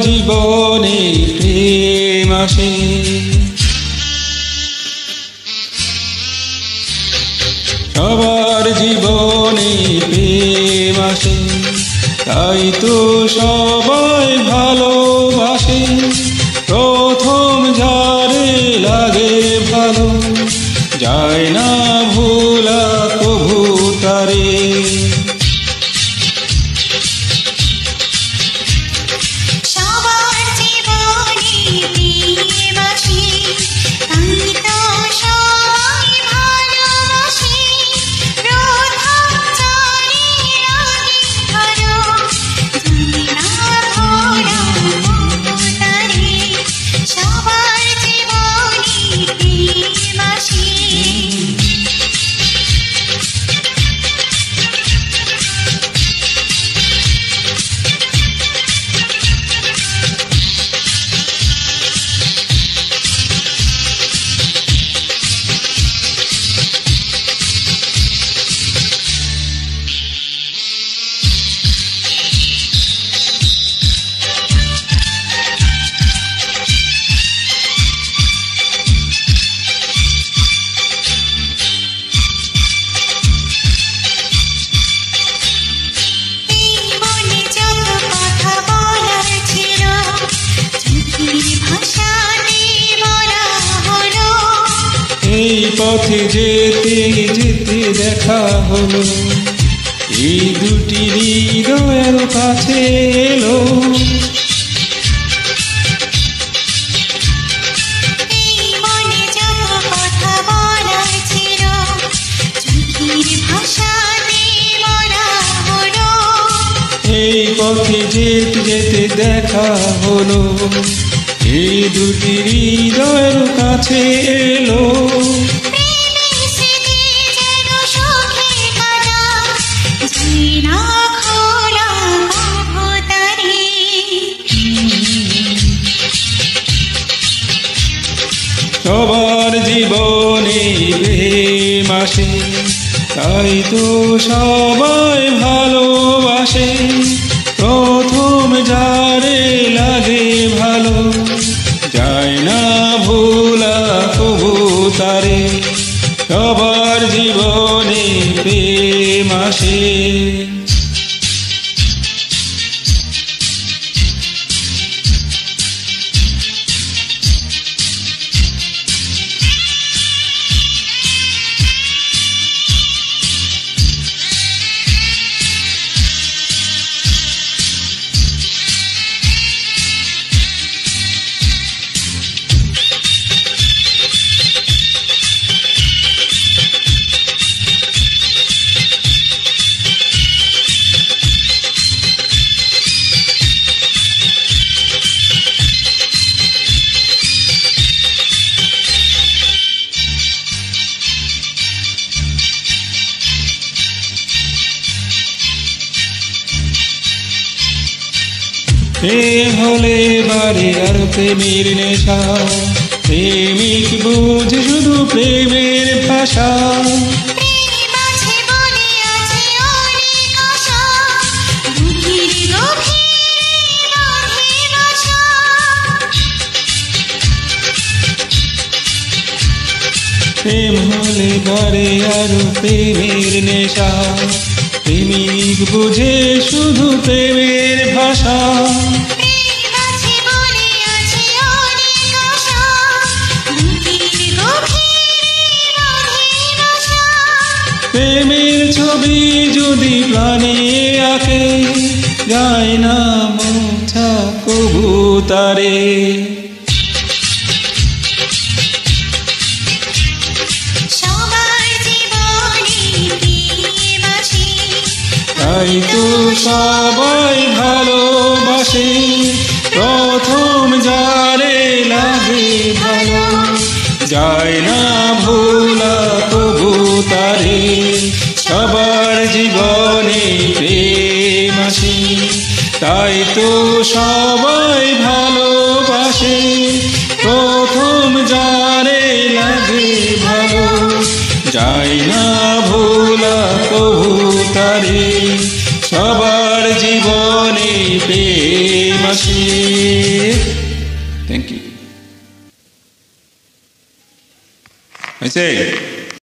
জীবনে প্রেম আসে। সবার জীবনে প্রেম আসে, তাই তো সবাই ভালোবাসে। প্রথম যারে লাগে ভালো, যায় না ভোলা কভু তারে। এই পথে যেতে যেতে দেখা হলো, এই দুটি হৃদয়ের কাছে এলো। এই পথে যেতে যেতে দেখা হলো, এই দুটি হৃদয়ের কাছে এলো। সবার জীবনে প্রেম আসে, তাই তো সবাই ভালোবাসে। প্রথম যারে লাগে ভালো, যায় না ভোলা কভু তারে। সবার জীবনে প্রেম আসে। প্রেম হলে বারে আর প্রেমের নেশা, প্রেমিক বুঝে শুধু প্রেমের ভাষা। প্রেম হলে বারে আর প্রেমের নেশা, প্রেমিক বুঝে শুধু প্রেমের ভাষা। প্রেমের ছবি যদি প্রাণে আঁকে, যায় না মোছা কভু তারে। তাই তো সবাই ভালোবাসে। প্রথম যারে লাগে ভালো, যায় না ভোলা কভু তারে। সবার জীবনে প্রেম আসে, তাই তো সবাই ভালোবাসে। প্রথম যারে লাগে ভালো, যায় না ভোলা কভু তারে। সবার জীবনে প্রেম আসে। হয়েছে?